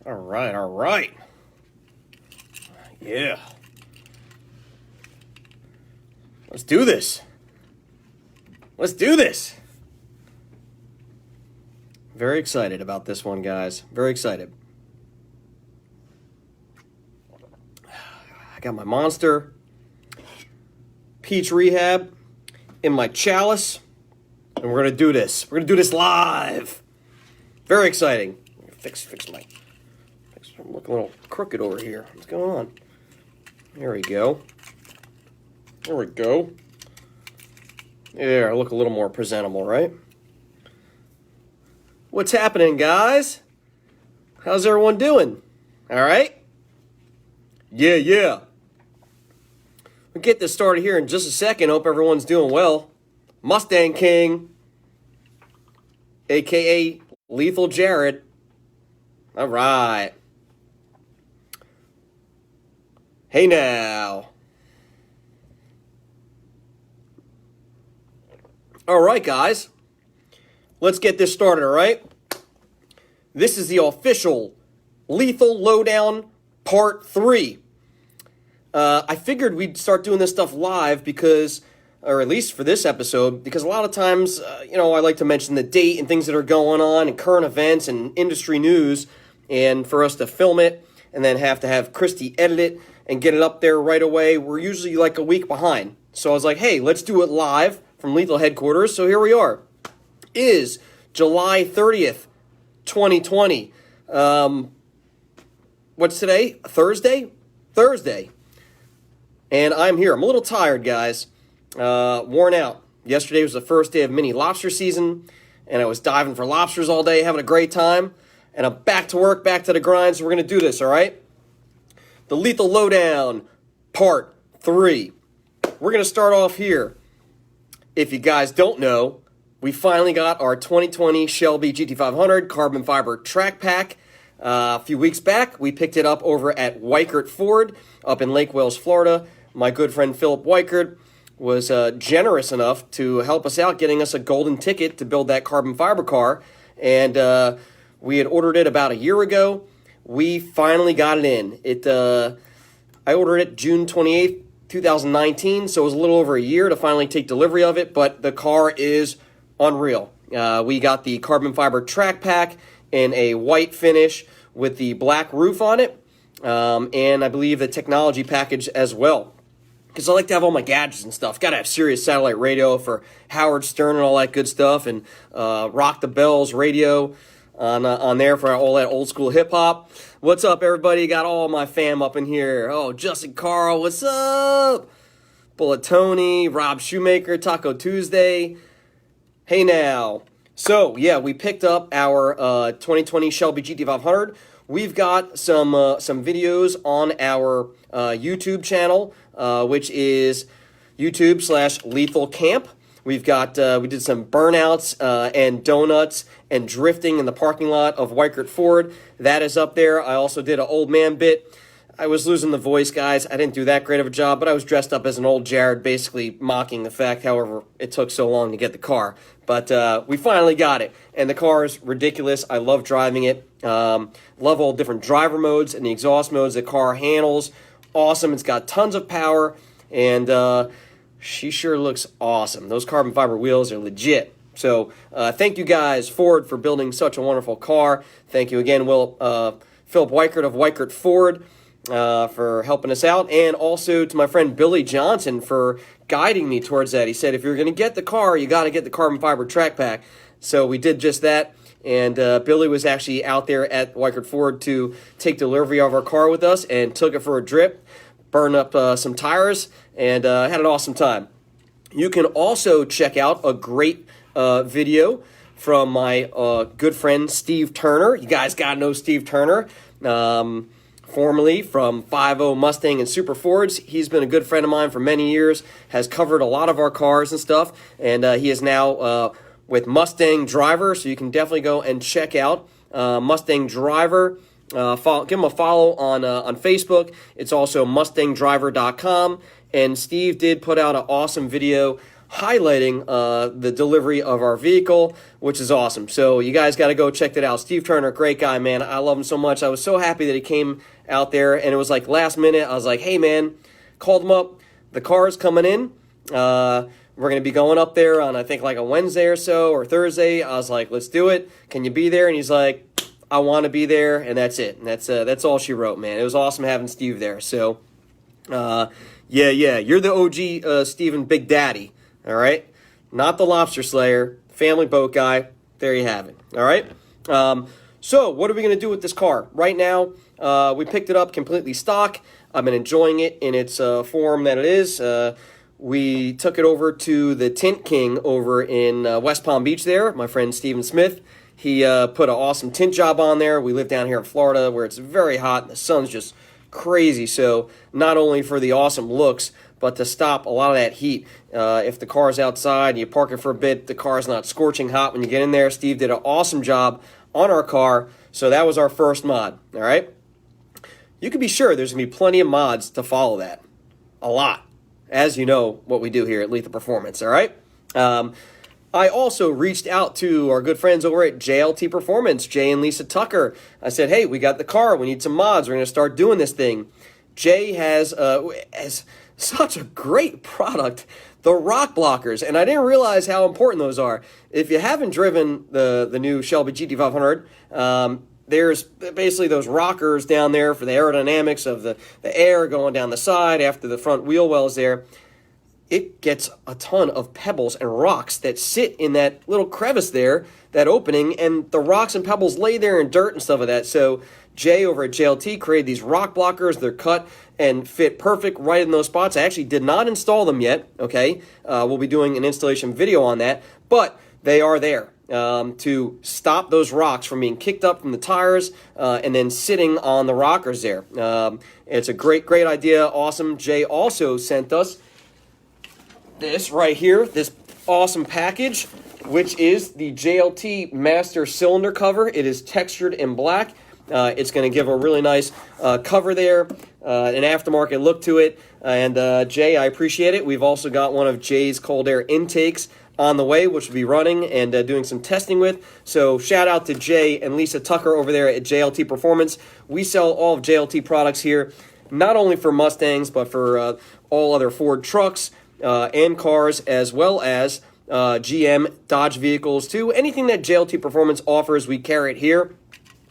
All right. Yeah. Let's do this. Very excited about this one, guys. Very excited. I got my Monster Peach Rehab in my chalice, and we're going to do this. We're going to do this live. Very exciting. Fix my... I'm looking a little crooked over here. What's going on? There we go. There we go. There, I look a little more presentable, right? What's happening, guys? How's everyone doing? All right? Yeah. We'll get this started here in just a second. Hope everyone's doing well. Mustang King, a.k.a. Lethal Jared. All right. Hey now. All right, guys. Let's get this started, all right? This is the official Lethal Lowdown Part 3. I figured we'd start doing this stuff live because, or at least for this episode, because a lot of times, I like to mention the date and things that are going on and current events and industry news, and for us to film it and then have to have Christy edit it and get it up there right away, we're usually like a week behind. So I was like, hey, let's do it live from Lethal headquarters. So here we are. It is July 30th, 2020. What's today? Thursday? Thursday. And I'm here. I'm a little tired, guys. Worn out. Yesterday was the first day of mini lobster season, and I was diving for lobsters all day, having a great time. And I'm back to work, back to the grind, so we're going to do this, all right? The Lethal Lowdown, Part 3. We're going to start off here. If you guys don't know, we finally got our 2020 Shelby GT500 carbon fiber track pack. A few weeks back, we picked it up over at Weichert Ford up in Lake Wales, Florida. My good friend Philip Weichert was generous enough to help us out, getting us a golden ticket to build that carbon fiber car. And we had ordered it about a year ago. We finally got it in. I ordered it June 28th, 2019, so it was a little over a year to finally take delivery of it, but the car is unreal. We got the carbon fiber track pack in a white finish with the black roof on it, and I believe the technology package as well. Because I like to have all my gadgets and stuff. Got to have Sirius satellite radio for Howard Stern and all that good stuff, and Rock the Bells radio on there for all that old school hip hop. What's up, everybody? Got all my fam up in here. Oh, Justin Carl, what's up? Bullet Tony, Rob Shoemaker, Taco Tuesday. Hey now. So yeah, we picked up our 2020 Shelby GT500. We've got some videos on our YouTube channel, which is YouTube/Lethal Camp. We've got, we did some burnouts and donuts and drifting in the parking lot of Weichert Ford. That is up there. I also did an old man bit. I was losing the voice, guys. I didn't do that great of a job, but I was dressed up as an old Jared, basically mocking the fact, however, it took so long to get the car. But we finally got it, and the car is ridiculous. I love driving it. Love all different driver modes and the exhaust modes the car handles. Awesome. It's got tons of power, and she sure looks awesome. Those carbon fiber wheels are legit. So thank you guys, Ford, for building such a wonderful car. Thank you again, Philip Weichert of Weichert Ford, for helping us out. And also to my friend Billy Johnson for guiding me towards that. He said, if you're going to get the car, you got to get the carbon fiber track pack. So we did just that. And Billy was actually out there at Weichert Ford to take delivery of our car with us and took it for a drip, burned up some tires, and had an awesome time. You can also check out a great video from my good friend Steve Turner. You guys got to know Steve Turner, formerly from 5.0 Mustang and Super Fords. He's been a good friend of mine for many years, has covered a lot of our cars and stuff, and he is now with Mustang Driver, so you can definitely go and check out Mustang Driver. Give him a follow on Facebook. It's also mustangdriver.com. And Steve did put out an awesome video highlighting the delivery of our vehicle, which is awesome. So you guys got to go check that out. Steve Turner, great guy, man. I love him so much. I was so happy that he came out there, and it was like last minute. I was like, hey, man, called him up. The car's coming in. We're going to be going up there on, I think, like a Wednesday or so, or Thursday. I was like, let's do it. Can you be there? And he's like, I want to be there, and that's it. And that's all she wrote, man. It was awesome having Steve there. So, yeah, you're the OG Steven Big Daddy, all right? Not the Lobster Slayer, family boat guy. There you have it, all right? So what are we going to do with this car? Right now, we picked it up completely stock. I've been enjoying it in its form that it is. We took it over to the Tint King over in West Palm Beach there, my friend Steven Smith. He put an awesome tint job on there. We live down here in Florida where it's very hot and the sun's just crazy. So not only for the awesome looks, but to stop a lot of that heat. If the car's outside and you park it for a bit, the car's not scorching hot when you get in there. Steve did an awesome job on our car. So that was our first mod, all right? You can be sure there's going to be plenty of mods to follow that. A lot. As you know what we do here at Lethal Performance, all right? I also reached out to our good friends over at JLT Performance, Jay and Lisa Tucker. I said, hey, we got the car. We need some mods. We're going to start doing this thing. Jay has such a great product, the rock blockers, and I didn't realize how important those are. If you haven't driven the new Shelby GT500, there's basically those rockers down there for the aerodynamics of the air going down the side after the front wheel well is there. It gets a ton of pebbles and rocks that sit in that little crevice there, that opening, and the rocks and pebbles lay there in dirt and stuff like that. So Jay over at JLT created these rock blockers. They're cut and fit perfect right in those spots. I actually did not install them yet, okay? We'll be doing an installation video on that, but they are there. To stop those rocks from being kicked up from the tires and then sitting on the rockers there. It's a great idea. Awesome. Jay also sent us this right here, this awesome package, which is the JLT Master Cylinder Cover. It is textured in black. It's going to give a really nice cover there, an aftermarket look to it. And Jay, I appreciate it. We've also got one of Jay's cold air intakes on the way, which we'll be running and doing some testing with. So shout out to Jay and Lisa Tucker over there at JLT Performance. We sell all of JLT products here, not only for Mustangs, but for all other Ford trucks and cars, as well as GM, Dodge vehicles too. Anything that JLT Performance offers, we carry it here.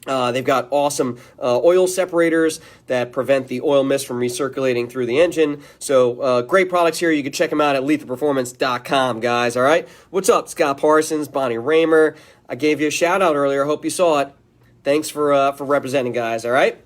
They've got awesome oil separators that prevent the oil mist from recirculating through the engine. So great products here. You can check them out at lethalperformance.com, guys, all right? What's up, Scott Parsons, Bonnie Raymer? I gave you a shout-out earlier. Hope you saw it. Thanks for representing, guys, all right?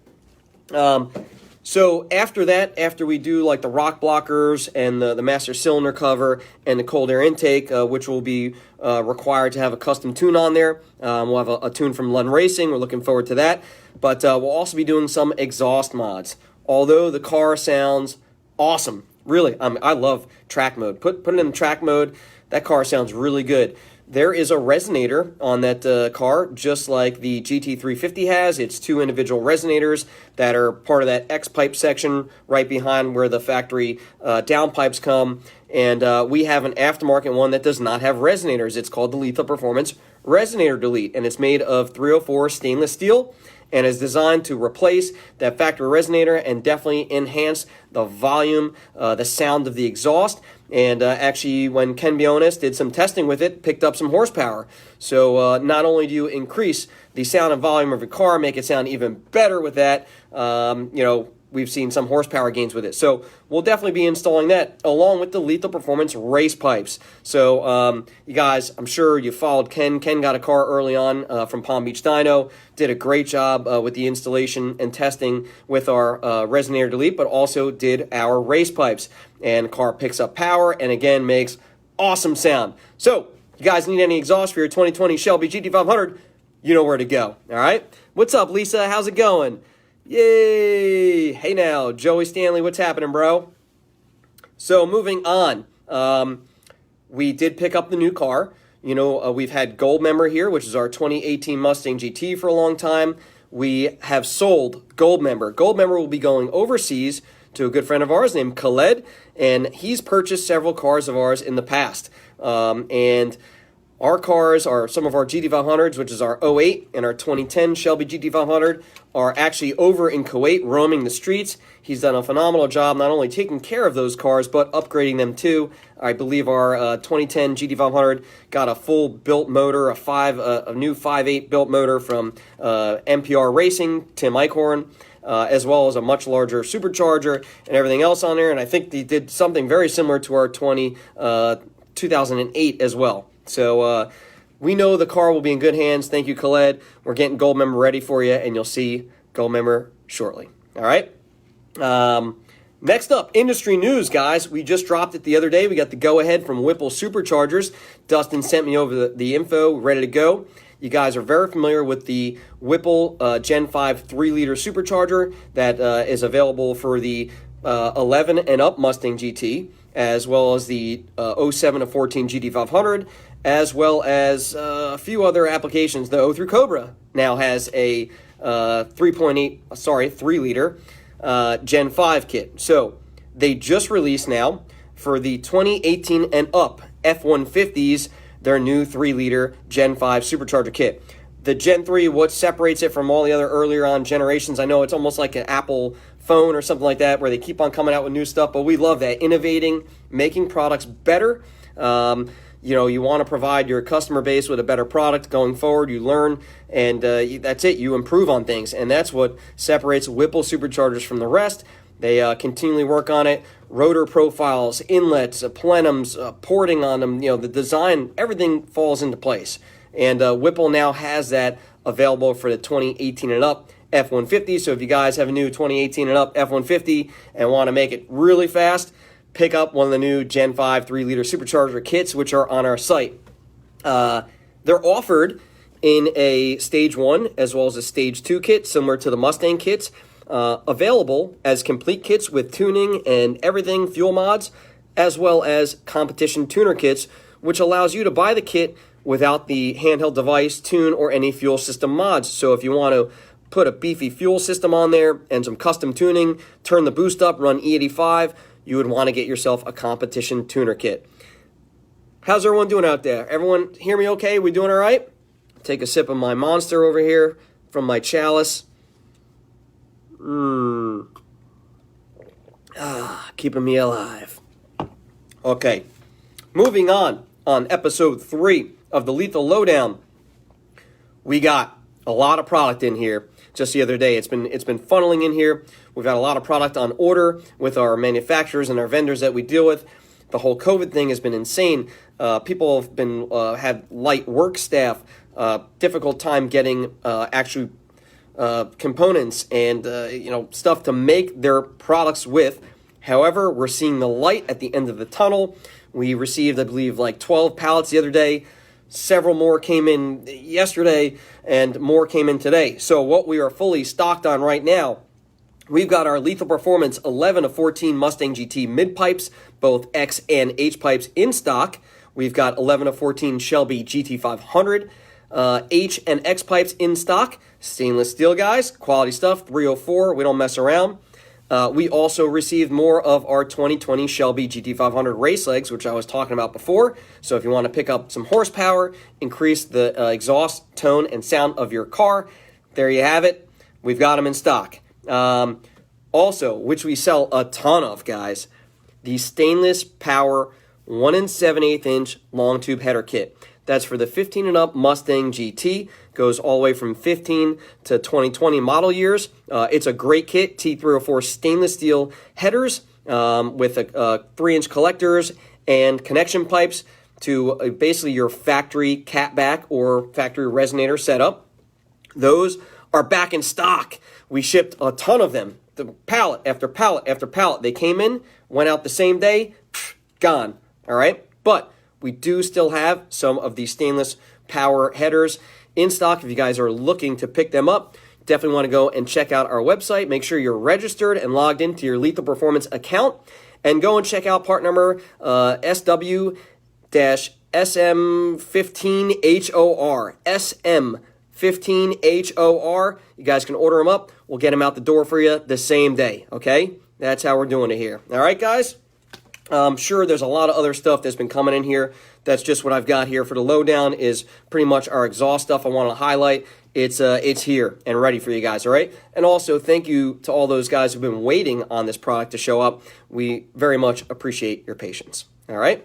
So after that, after we do like the rock blockers and the master cylinder cover and the cold air intake, which will be required to have a custom tune on there, we'll have a tune from Lund Racing. We're looking forward to that. But we'll also be doing some exhaust mods. Although the car sounds awesome, really, I love track mode. Put it in track mode. That car sounds really good. There is a resonator on that car, just like the GT350 has. It's two individual resonators that are part of that X-pipe section right behind where the factory downpipes come. And we have an aftermarket one that does not have resonators. It's called the Lethal Performance Resonator Delete, and it's made of 304 stainless steel and is designed to replace that factory resonator and definitely enhance the volume, the sound of the exhaust. And actually, when Ken Bionis did some testing with it, picked up some horsepower. So not only do you increase the sound and volume of your car, make it sound even better with that, we've seen some horsepower gains with it. So we'll definitely be installing that along with the Lethal Performance race pipes. So you guys, I'm sure you followed Ken. Ken got a car early on from Palm Beach Dyno, did a great job with the installation and testing with our resonator delete, but also did our race pipes. And the car picks up power and again makes awesome sound. So you guys need any exhaust for your 2020 Shelby GT500, you know where to go. All right? What's up, Lisa? How's it going? Yay! Hey now, Joey Stanley, what's happening, bro? So moving on, we did pick up the new car. We've had Gold Member here, which is our 2018 Mustang GT for a long time. We have sold Gold Member. Gold Member will be going overseas to a good friend of ours named Khaled, and he's purchased several cars of ours in the past. And our cars are some of our GT500s, which is our '08 and our 2010 Shelby GT500, are actually over in Kuwait roaming the streets. He's done a phenomenal job not only taking care of those cars, but upgrading them too. I believe our 2010 GT500 got a full built motor, a new 5.8 built motor from MPR Racing, Tim Eichhorn, as well as a much larger supercharger and everything else on there. And I think they did something very similar to our 2008 as well. So we know the car will be in good hands. Thank you, Khaled. We're getting Gold Member ready for you, and you'll see Gold Member shortly. All right? Next up, industry news, guys. We just dropped it the other day. We got the go-ahead from Whipple Superchargers. Dustin sent me over the info, ready to go. You guys are very familiar with the Whipple Gen 5 3-liter supercharger that is available for the 11 and up Mustang GT, as well as the 07 to 14 GT500, as well as a few other applications. The 03 Cobra now has a 3-liter Gen 5 kit. So they just released now for the 2018 and up F150s their new 3-liter Gen 5 supercharger kit. The Gen 3, what separates it from all the other earlier on generations, I know it's almost like an Apple phone or something like that where they keep on coming out with new stuff, but we love that. Innovating, making products better. You want to provide your customer base with a better product going forward. You learn, and that's it. You improve on things, and that's what separates Whipple Superchargers from the rest. They continually work on it. Rotor profiles, inlets, plenums, porting on them, the design, everything falls into place. And Whipple now has that available for the 2018 and up F150. So if you guys have a new 2018 and up F150 and want to make it really fast, pick up one of the new Gen 5 3-liter supercharger kits, which are on our site. They're offered in a Stage 1 as well as a Stage 2 kit, similar to the Mustang kits. Available as complete kits with tuning and everything, fuel mods, as well as competition tuner kits, which allows you to buy the kit without the handheld device, tune, or any fuel system mods. So if you want to put a beefy fuel system on there and some custom tuning, turn the boost up, run E85, you would want to get yourself a competition tuner kit. How's everyone doing out there? Everyone hear me okay? We doing all right? Take a sip of my Monster over here from my chalice. Keeping me alive. Okay, moving on episode 3 of the Lethal Lowdown. We got a lot of product in here. Just the other day, it's been funneling in here. We've got a lot of product on order with our manufacturers and our vendors that we deal with. The whole COVID thing has been insane. People have been had light work staff, difficult time getting actual components and stuff to make their products with. However, we're seeing the light at the end of the tunnel. We received, I believe, like 12 pallets the other day. Several more came in yesterday, and more came in today. So what we are fully stocked on right now, we've got our Lethal Performance 11 to 14 Mustang GT mid pipes, both X and H pipes in stock. We've got 11 to 14 Shelby GT500 H and X pipes in stock. Stainless steel, guys, quality stuff, 304. We don't mess around. We also received more of our 2020 Shelby GT500 race legs, which I was talking about before. So if you want to pick up some horsepower, increase the exhaust, tone, and sound of your car, there you have it. We've got them in stock. Also, which we sell a ton of, guys, the stainless power 1 7/8 inch long tube header kit. That's for the 15 and up Mustang GT. Goes all the way from 15 to 2020 model years. It's a great kit. T304 stainless steel headers with 3-inch collectors and connection pipes to basically your factory catback or factory resonator setup. Those are back in stock. We shipped a ton of them. The pallet after pallet after pallet. They came in, went out the same day, gone. All right? But we do still have some of these stainless power headers in stock. If you guys are looking to pick them up, definitely want to go and check out our website. Make sure you're registered and logged into your Lethal Performance account. And go and check out part number SW-SM15HOR. SM15HOR. You guys can order them up. We'll get them out the door for you the same day, okay? That's how we're doing it here. All right, guys? I'm sure there's a lot of other stuff that's been coming in here. That's just what I've got here for the lowdown is pretty much our exhaust stuff I want to highlight. It's here and ready for you guys, all right? And also, thank you to all those guys who've been waiting on this product to show up. We very much appreciate your patience, all right?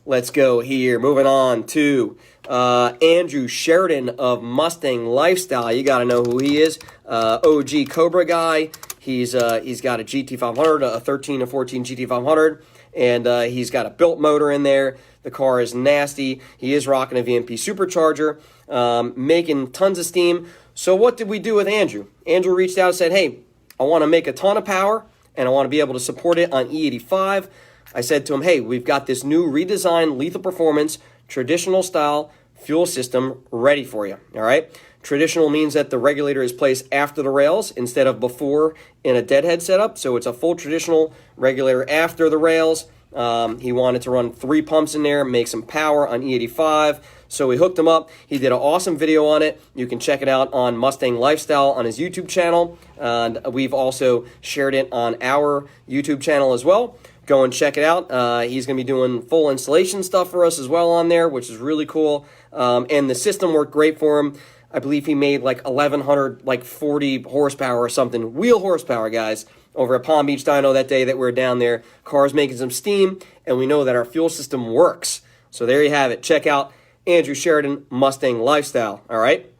Let's go here. Moving on to Andrew Sheridan of Mustang Lifestyle. You got to know who he is. OG Cobra guy. He's got a GT500, a 13 and 14 GT500, and he's got a built motor in there. The car is nasty. He is rocking a VMP Supercharger, making tons of steam. So what did we do with Andrew? Andrew reached out and said, hey, I want to make a ton of power, and I want to be able to support it on E85. I said to him, hey, we've got this new redesigned Lethal Performance traditional style fuel system ready for you, all right? Traditional means that the regulator is placed after the rails instead of before in a deadhead setup. So it's a full traditional regulator after the rails. He wanted to run 3 pumps in there, make some power on E85. So we hooked him up. He did an awesome video on it. You can check it out on Mustang Lifestyle on his YouTube channel. And we've also shared it on our YouTube channel as well. Go and check it out. He's going to be doing full installation stuff for us as well on there, which is really cool. And the system worked great for him. I believe he made like 1,100, like 40 horsepower or something. Wheel horsepower, guys, over at Palm Beach Dyno that day that we were down there. Car's making some steam, and we know that our fuel system works. So there you have it. Check out Andrew Sheridan, Mustang Lifestyle, all right?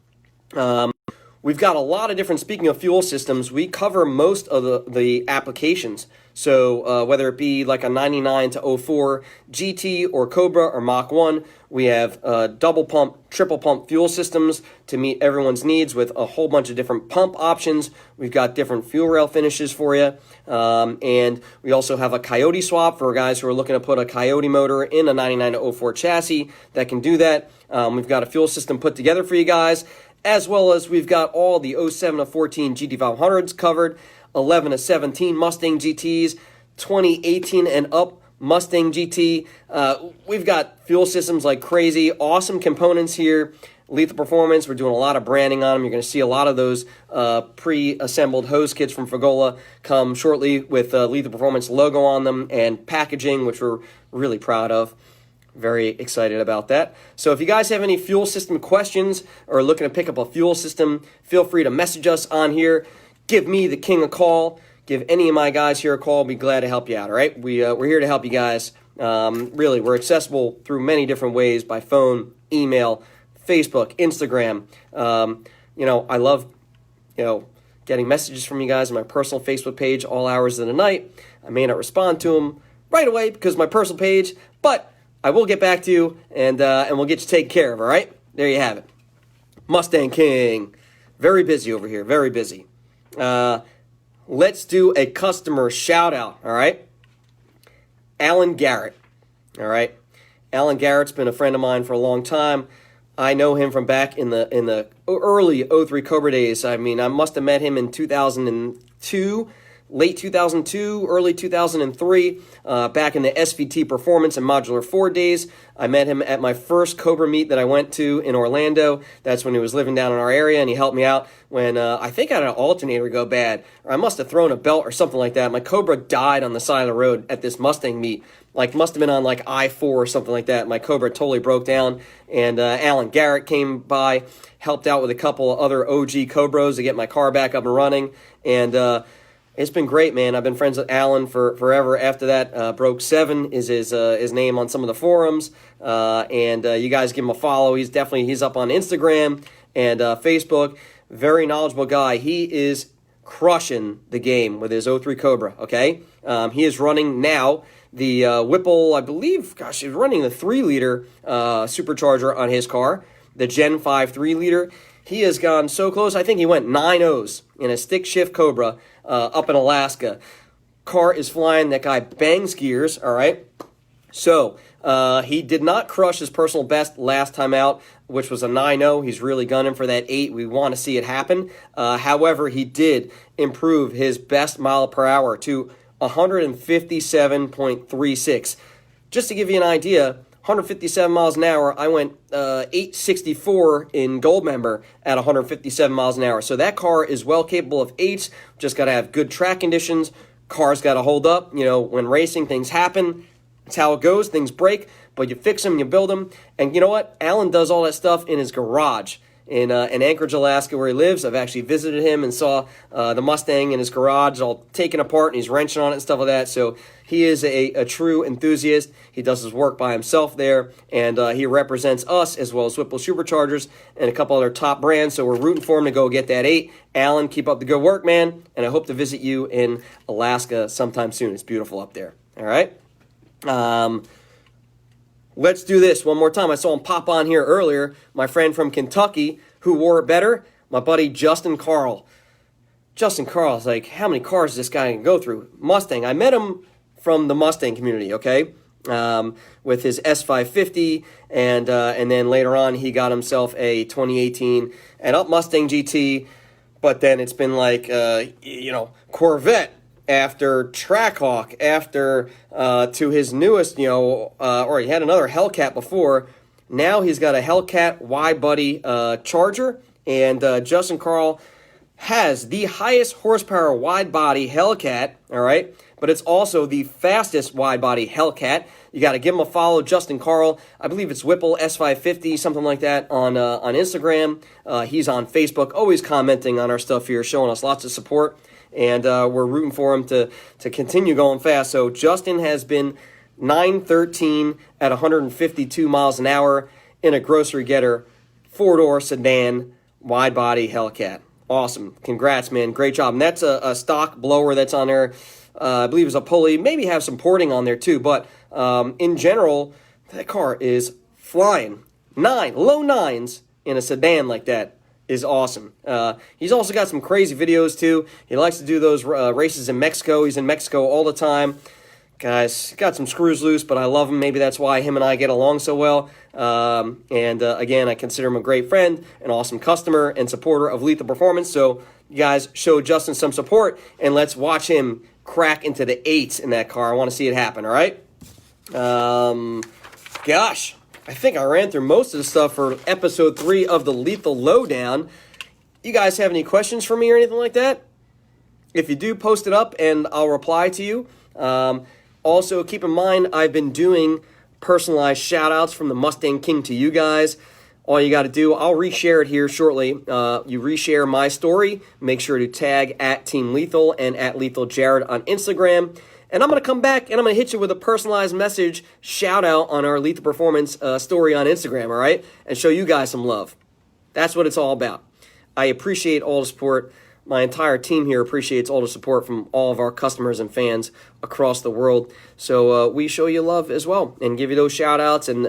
We've got a lot of different, speaking of fuel systems, we cover most of the applications. So whether it be like a 99 to 04 GT or Cobra or Mach 1, we have double pump, triple pump fuel systems to meet everyone's needs with a whole bunch of different pump options. We've got different fuel rail finishes for you. And we also have a Coyote swap for guys who are looking to put a Coyote motor in a 99 to 04 chassis that can do that. We've got a fuel system put together for you guys, as well as we've got all the 07 to 14 GT500s covered, 11 to 17 Mustang GTs, 2018 and up Mustang GT. We've got fuel systems like crazy, awesome components here. Lethal Performance, we're doing a lot of branding on them. You're going to see a lot of those pre-assembled hose kits from Fagola come shortly with Lethal Performance logo on them and packaging, which we're really proud of. Very excited about that. So if you guys have any fuel system questions or looking to pick up a fuel system, feel free to message us on here. Give me, the king, a call. Give any of my guys here a call. I'll be glad to help you out, all right? We're here to help you guys. Really, we're accessible through many different ways, by phone, email, Facebook, Instagram. I love, getting messages from you guys on my personal Facebook page all hours of the night. I may not respond to them right away because of my personal page, but I will get back to you, and we'll get you taken care of, all right? There you have it. Mustang King. Very busy over here, very busy. Let's do a customer shout-out, all right? Alan Garrett, all right? Alan Garrett's been a friend of mine for a long time. I know him from back in the early 03 Cobra days. I mean, I must have met him in 2002, late 2002, early 2003, back in the SVT Performance and Modular Ford days. I met him at my first Cobra meet that I went to in Orlando. That's when he was living down in our area, and he helped me out when I think I had an alternator go bad, or I must have thrown a belt or something like that. My Cobra died on the side of the road at this Mustang meet. Like, must have been on like I-4 or something like that. My Cobra totally broke down, and Alan Garrett came by, helped out with a couple of other OG Cobras to get my car back up and running, and it's been great, man. I've been friends with Alan for forever. After that, Broke 7 is his name on some of the forums, and you guys give him a follow. He's up on Instagram and Facebook. Very knowledgeable guy. He is crushing the game with his 03 Cobra, okay? He is running now the Whipple, I believe, he's running the 3-liter Supercharger on his car, the Gen 5 3-liter. He has gone so close. I think he went 9-0s in a stick shift Cobra up in Alaska. Car is flying. That guy bangs gears, all right? So he did not crush his personal best last time out, which was a 9-0. He's really gunning for that 8. We want to see it happen. However, he did improve his best mile per hour to 157.36. Just to give you an idea, 157 miles an hour. I went 864 in Gold Member at 157 miles an hour. So that car is well capable of 8s. Just got to have good track conditions. Car's got to hold up. You know, when racing, things happen. It's how it goes. Things break, but you fix them, you build them. And you know what? Alan does all that stuff in his garage in Anchorage, Alaska, where he lives. I've actually visited him and saw the Mustang in his garage all taken apart, and he's wrenching on it and stuff like that. So he is a true enthusiast. He does his work by himself there, and he represents us as well as Whipple Superchargers and a couple other top brands. So we're rooting for him to go get that 8. Alan, keep up the good work, man, and I hope to visit you in Alaska sometime soon. It's beautiful up there. All right? Let's do this one more time. I saw him pop on here earlier. My friend from Kentucky who wore it better, my buddy Justin Carl. Justin Carl is like, how many cars does this guy can go through? Mustang. I met him from the Mustang community, okay, with his S550, and then later on he got himself a 2018 and up Mustang GT, but then it's been like, Corvette, after Trackhawk, after to his newest, or he had another Hellcat before. Now he's got a Hellcat wide-body Charger, and Justin Carl has the highest horsepower wide-body Hellcat, all right? But it's also the fastest wide-body Hellcat. You got to give him a follow, Justin Carl. I believe it's Whipple S550, something like that, on Instagram. He's on Facebook, always commenting on our stuff here, showing us lots of support. And we're rooting for him to continue going fast. So Justin has been 913 at 152 miles an hour in a grocery getter, 4-door sedan, wide-body Hellcat. Awesome. Congrats, man. Great job. And that's a stock blower that's on there. I believe it's a pulley. Maybe have some porting on there too. But in general, that car is flying. Low 9s in a sedan like that is awesome. He's also got some crazy videos too. He likes to do those races in Mexico. He's in Mexico all the time. Guys, got some screws loose, but I love him. Maybe that's why him and I get along so well. Again, I consider him a great friend, an awesome customer, and supporter of JLT Performance. So you guys show Justin some support, and let's watch him crack into the 8s in that car. I want to see it happen, all right? Gosh, I think I ran through most of the stuff for episode 3 of the Lethal Lowdown. You guys have any questions for me or anything like that? If you do, post it up, and I'll reply to you. Also, keep in mind, I've been doing personalized shout-outs from the Mustang King to you guys. All you got to do, I'll reshare it here shortly. You reshare my story. Make sure to tag at Team Lethal and at Lethal Jared on Instagram. And I'm going to come back and I'm going to hit you with a personalized message shout-out on our JLT Performance story on Instagram, all right? And show you guys some love. That's what it's all about. I appreciate all the support. My entire team here appreciates all the support from all of our customers and fans across the world. So we show you love as well and give you those shout outs and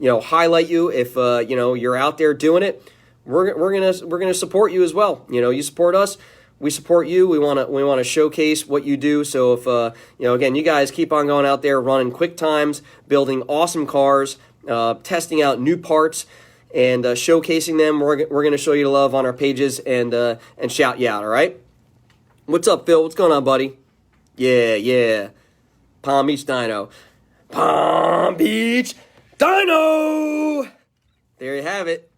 highlight you if you're out there doing it. We're gonna support you as well. You support us, we support you. We want to showcase what you do. So if again, you guys keep on going out there running quick times, building awesome cars, testing out new parts, and showcasing them. We're going to show you love on our pages and shout you out, all right? What's up, Phil? What's going on, buddy? Yeah. Palm Beach Dyno. Palm Beach Dyno! There you have it.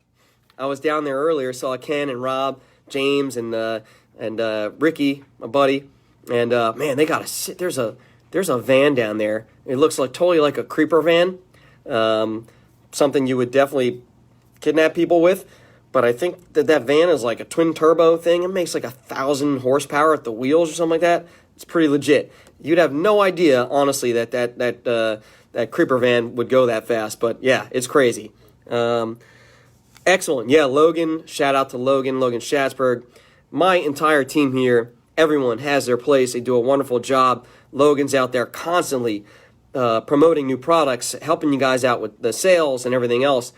I was down there earlier, saw Ken and Rob, James, and Ricky, my buddy. And, man, they got to there's a van down there. It looks totally like a creeper van. Something you would definitely kidnap people with, but I think that van is like a twin turbo thing. It makes like 1,000 horsepower at the wheels or something like that. It's pretty legit. You'd have no idea, honestly, that creeper van would go that fast. But yeah, it's crazy. Excellent. Yeah, Logan. Shout out to Logan Schatzberg. My entire team here. Everyone has their place. They do a wonderful job. Logan's out there constantly promoting new products, helping you guys out with the sales and everything else.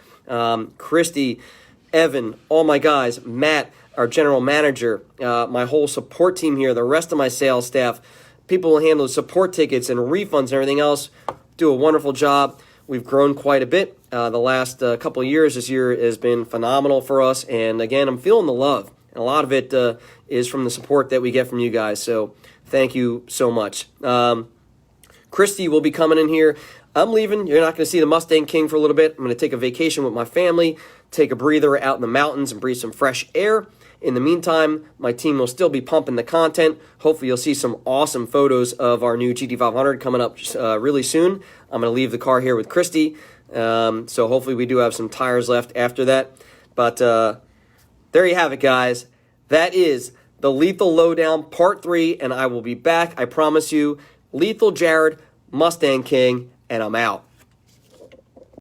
Christy, Evan, all my guys, Matt, our general manager, my whole support team here, the rest of my sales staff, people who handle support tickets and refunds and everything else, do a wonderful job. We've grown quite a bit. The last couple of years, this year has been phenomenal for us. And again, I'm feeling the love. And a lot of it is from the support that we get from you guys. So thank you so much. Christy will be coming in here. I'm leaving. You're not going to see the Mustang King for a little bit. I'm going to take a vacation with my family, take a breather out in the mountains and breathe some fresh air. In the meantime, my team will still be pumping the content. Hopefully you'll see some awesome photos of our new GT500 coming up really soon. I'm going to leave the car here with Christy, so hopefully we do have some tires left after that. But there you have it, guys. That is the Lethal Lowdown Part 3, and I will be back, I promise you. Lethal Jared, Mustang King, and I'm out.